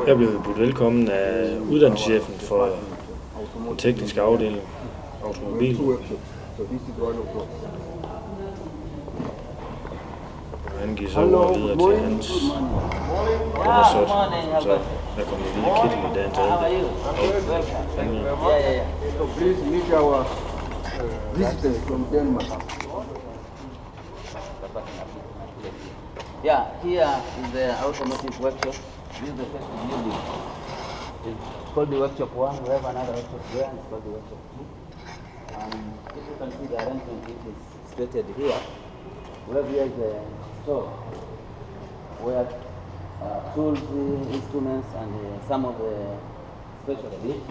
Jeg blev budt velkommen af uddannelseschefen for den tekniske afdeling automobil. Og han gik så over videre til hans undersøgt, som så er kommet i lille kittel i dagens alder. So please meet our visitors from Denmark. Yeah, here is the automotive workshop. This is the first building. It's called the workshop 1. We have another workshop there. It's called the workshop 2. If you can see the arrangement, it is stated here. We have here the store where tools, instruments, and some of the special bits.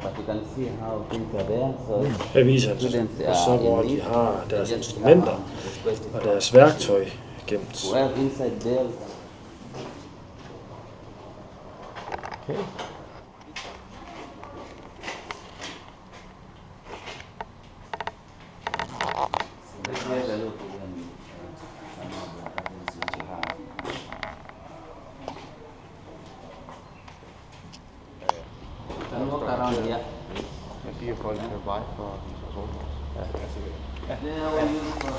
But you can see how things are there. So Her viser han så, hvor de har deres instrumenter og deres værktøj gemt. we have inside there. Okay. Let's have a look at some of the items which you have. You can walk around here. Jeg siger folk kan veje for personer. Ja, There we use for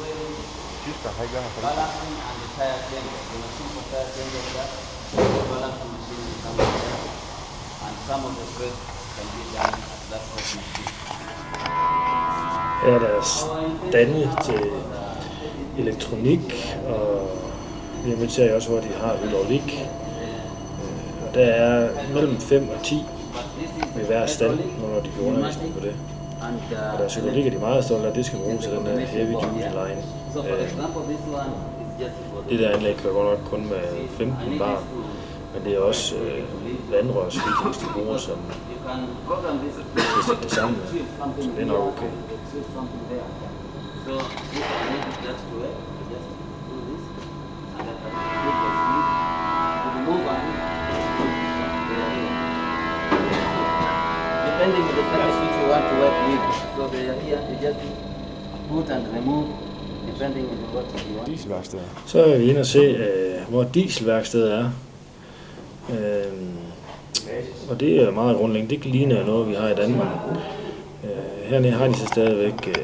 weighing, Tysker har ikke været her for balancing, and the tire changer. The machine for tire changer is that. The balancing machine is somewhere there. And some of the press can be done at that press machine. Her er deres stande til elektronik, og vi har med til også, hvor de har hydraulik. Og der er mellem 5 og 10 ved hver stand, når de får undervisning på det. Og deres hydraulik er de meget stolte af, at det skal bruges til den her heavy duty line. So for example, this one is just for Det der anlæg kører godt nok kun med 15 bar, men det er også vandrørsfittings, de bruger som you can program this. det samme, så det er nok okay. Switch something there. So if I need it just to it, just do this, and I can put the speed to remove one. Depending on the service which you want to work with. So they are here, you just put and remove, depending on what you want. dieselværksteder. Så er vi inde og se, hvor dieselværkstedet er. Og det er meget grundlæggende. Det ligner noget, vi har i Danmark. Hernede har de så stadigvæk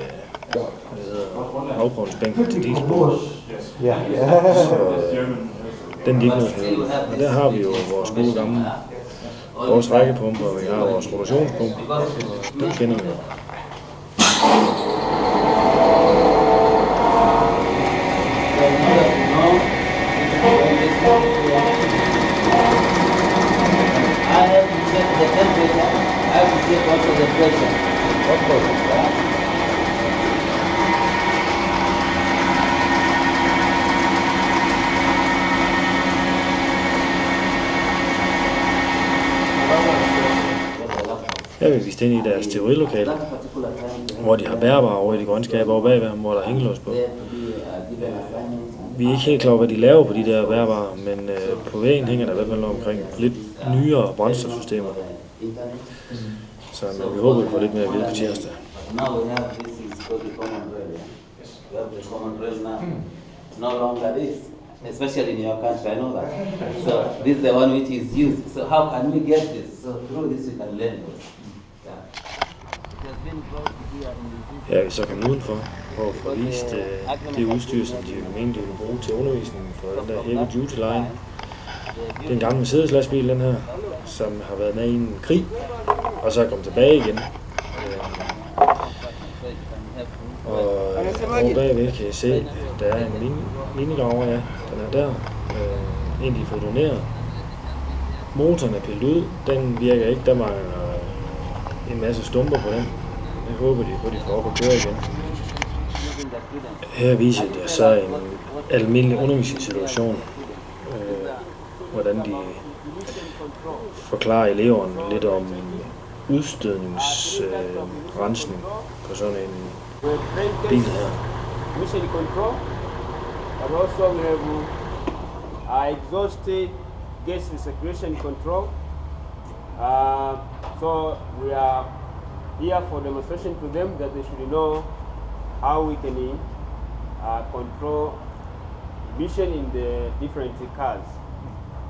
afprøvningsbænken til dieselbåden. Ja. Så den er ikke noget her. Og der har vi jo vores gode gamle vores rækkepumper, og vi har vores rotationspumper, og dem kender vi jo. I have to check the temperature. I have to check also the pressure. Of course. Yeah. Her vil vi stå ind i deres teorilokale, hvor de har bærbare over i de grønne skaber over bagved, hvor der er hængelås på. Vi er ikke helt klar over, hvad de laver på de der bærbare, men på væggen hænger der i hvert fald noget omkring lidt nyere brændstofsystemer. Så men vi håber, vi får lidt mere at vide på tirsdag. Now we have this is called the common rail. Yeah? We have the common rail now. It's no longer this, especially in your country. I know that. So this is the one which is used. So how can we get this? So through this we can learn this. Yeah. It has been brought here in the Her er vi så kommet udenfor for at få vist det udstyr, som de mener, de vil bruge til undervisningen for den der heavy duty line. Det er en gammel Mercedes-lastbil, den her, som har været med i en krig, og så er kommet tilbage igen. Og over bagved kan I se, at der er en minigraver, ja, den er der. En, de får doneret. Motoren er pillet ud, den virker ikke, der mangler en masse stumper på den. Jeg håber, de får op og køre igen. Her viser det så en almindelig undervisningssituation, hvordan de forklarer eleverne lidt om udstødningsrensning på sådan en bil her. Mission control, but also we have exhaust gas circulation control. So we are here for demonstration to them that they should know how we can control emission in the different cars.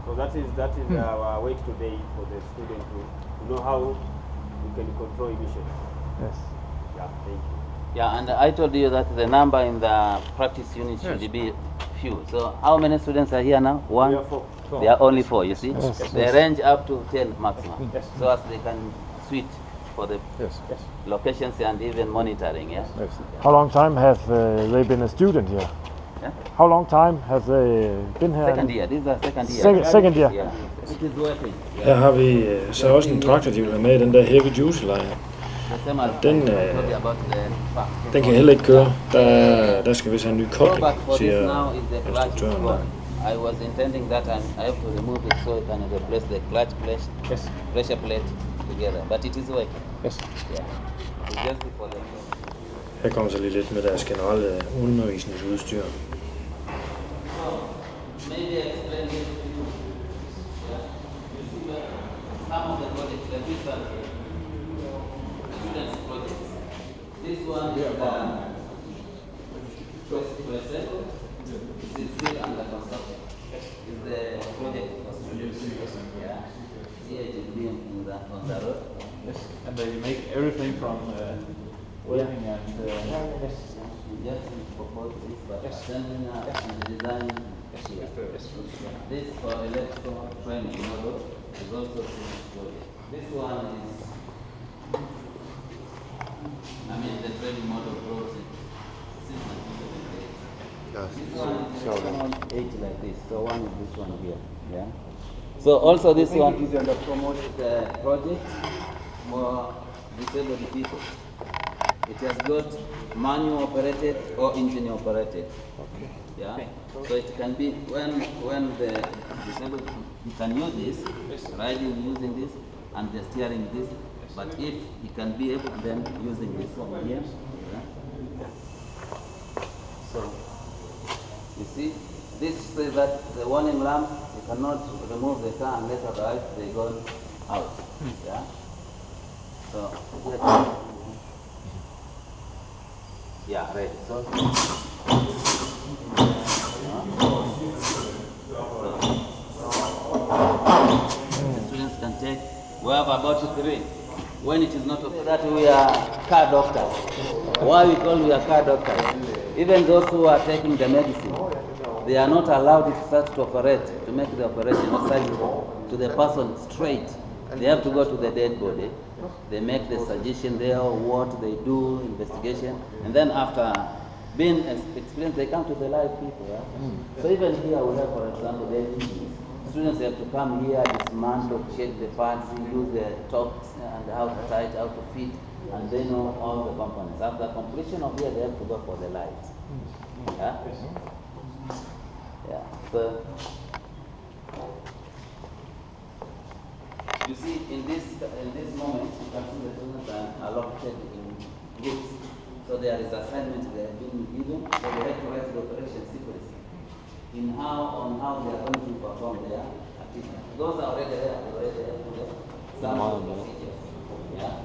So So that is our work today for the student to know how we can control emission. Yes. Yeah, thank you. Yeah, and I told you that the number in the practice unit should be few. So how many students are here now? One? We are 4. They are only 4, you see? Yes, They yes. range up to 10 maximum. Yes. So as they can switch for the Yes. locations and even monitoring, yeah? Yes. How long time have they been a student here? Yeah? How long time have they been here? Second year, this is our second year. Second year. Yeah, it is working. Her har vi så også en traktor, de vil have med i den der heavy duty lejr. The same as Den, I told you about the farm. Den kan heller ikke køre. Der skal vist have en ny kobling, Drawback for this siger now is the clutch is instruktøren. gone. I was intending that I have to remove it so I can replace the clutch plate, Yes. pressure plate together. But it is working. Yes. Yeah. It's just for the Her kommer så lige lidt med deres generelle undervisningsudstyr. maybe explain this to you. Yeah. You see that some of the projects, like this one, students' projects. This one is the first it is still under construction. It's the project for students. Yeah. Here it is being on the road. Yes, and they make everything from welding and We just propose this, but assembling and the design here. This for electrical training model is also students' project. This one is, the training model project. This one is around 8 like this. So one is this one here. Yeah. So also this one is under promoted project for disabled people. It has got manual operated or engine operated. Okay. Yeah. So it can be when the disabled he can use this, riding using this, and the steering this. But if he can be able then using this one here. Yeah. So you see, this says that the warning lamp you cannot remove the car unless otherwise they go out. Yeah. So yeah, right. So the students can take. We have about 3. When it is not okay that we are car doctors. Why we call we are car doctors? Even those who are taking the medicine, they are not allowed to start to operate, to make the operation or surgery to the person straight. They have to go to the dead body. They make the suggestion there, what they do, investigation, and then after being experienced, they come to the live people. Yeah? So even here we have, for example, the engineers. Students have to come here, dismantle, check the parts, use the torques and how to tight, how to fit, and they know all the components. After completion of here, they have to go for the lights. Yeah? Yeah. So you see, in this moment, you can see the students are allocated in groups. So there is assignment they have been given. So they have to write the operation sequence on how they are going to perform their activity. Those are already there. Some of the procedures. Yeah.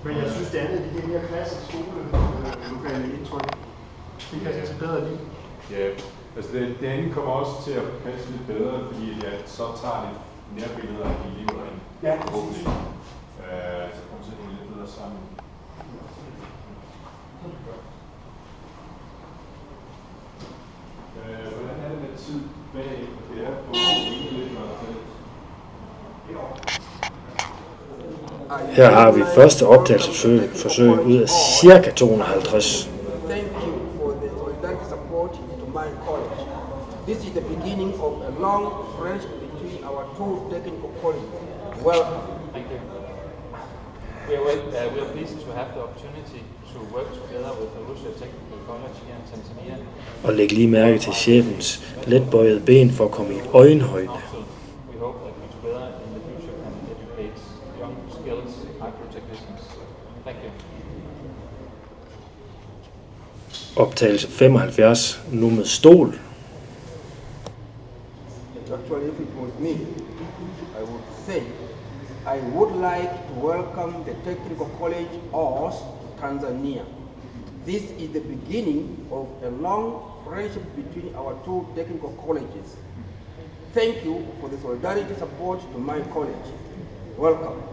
Men jeg synes, det andet, det er mere klassisk skolelokale indtryk. Det kan jeg så bedre lide. Ja, altså det andet kommer også til at passe lidt bedre, fordi jeg så tager lidt nærbilleder af de elever ind. Ja, forhåbentlig. Så kommer til at hænge lidt bedre sammen. Hvordan er det med tid bag, og det er på lidt Her har vi første optagelsesforsøg ud af cirka 250. Thank you for the solidarity support to my college. This is the beginning of a long friendship between our two technical colleges. Welcome. thank you. We are pleased to have the opportunity to work together with the Arusha Technical College here in Tanzania. Og læg lige mærke til chefens letbøjede ben for at komme i øjenhøjde. Also, we hope that we together in the future can educate young, skilled micro technicians. Thank you. Optagelse 75, nu med stol. Actually, if it was me, I would say, I would like to welcome the Technical College of Tanzania. This is the beginning of a long friendship between our two technical colleges. Thank you for the solidarity support to my college. Welcome.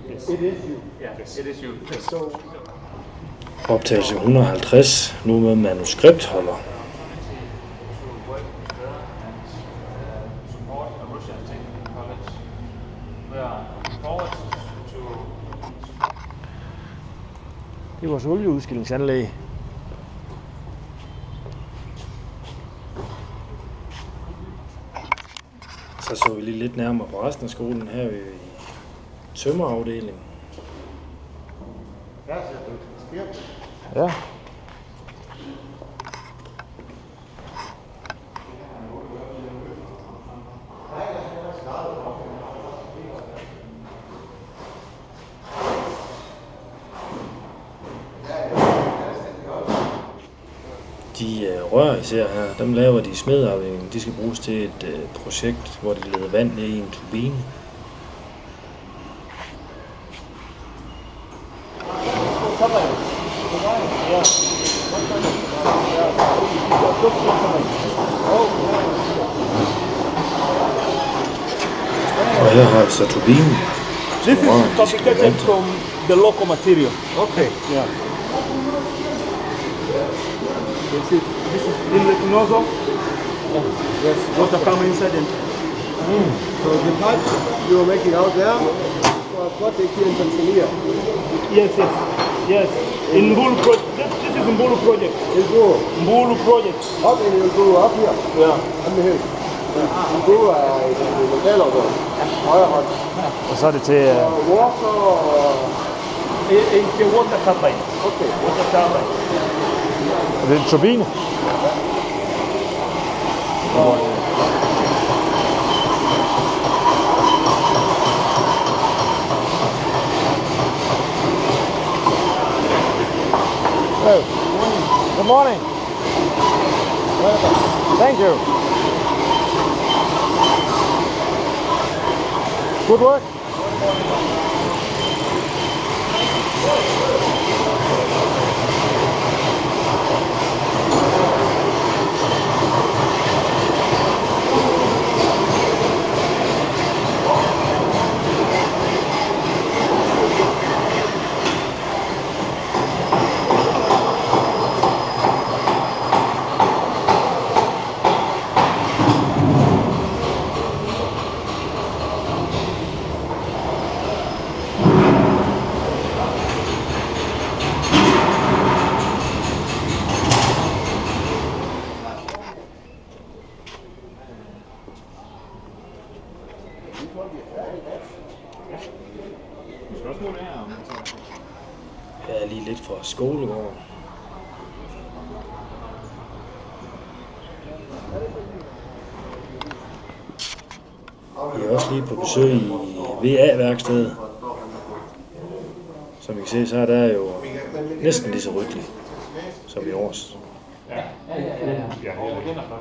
It is you. Yes, it is you. So, Optagelse 150, nu med manuskriptholder. To work together and support a Russian Technical College. We are looking forward to Det er vores olieudskillingsanlæg. Så vi lige lidt nærmere på resten af skolen. Her er vi i tømmerafdelingen. Ja. De rør især her, dem laver de i smedafdelingen. De skal bruges til et projekt, hvor de leder vand ned i en turbine. Og her har vi så turbinen. This is fabricated from the local material. okay. Yeah. This is inlet nozzle. Yes. Water coming inside and So the pipe you are making out there for a project here in Tanzania. yes. Yes. In Mbulu project. This is Mbulu project. In Buro. Mbulu project. Up in Buro, up here. Yeah. On the hill. In Buro er i lokalområdet. Højre hånd. Og så er det til... Water og... It's a water turbine. Okay. Water turbine. Er det en turbine? Hello. Good morning. Welcome. Thank you. Good work. Jeg er lige lidt fra skolegården. Vi er også lige på besøg i VA-værkstedet. Som I kan se, så er der jo næsten lige så ryddeligt som i års. Ja, det er flot.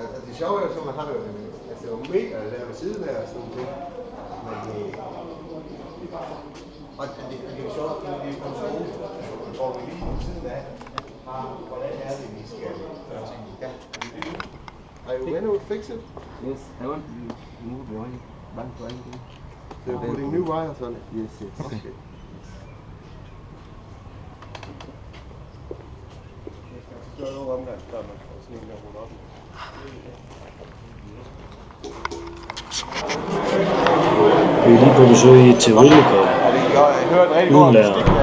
Altså det sjove er jo, så man har det jo, altså det er jo mega der ved siden af og sådan noget. Men og det er jo sjovt, at vi er på en skole, hvor vi lige ved siden af har, hvordan er det, vi skal gøre ting. Ja. Are you going to fix it? Yes, I want to move the wire back to anything. So you're putting new wires on it? Yes, yes. Okay. Så er der nogle omgang, før man får sådan en der rulle op. Vi er lige på besøg i et teorilokale. Uden lærer.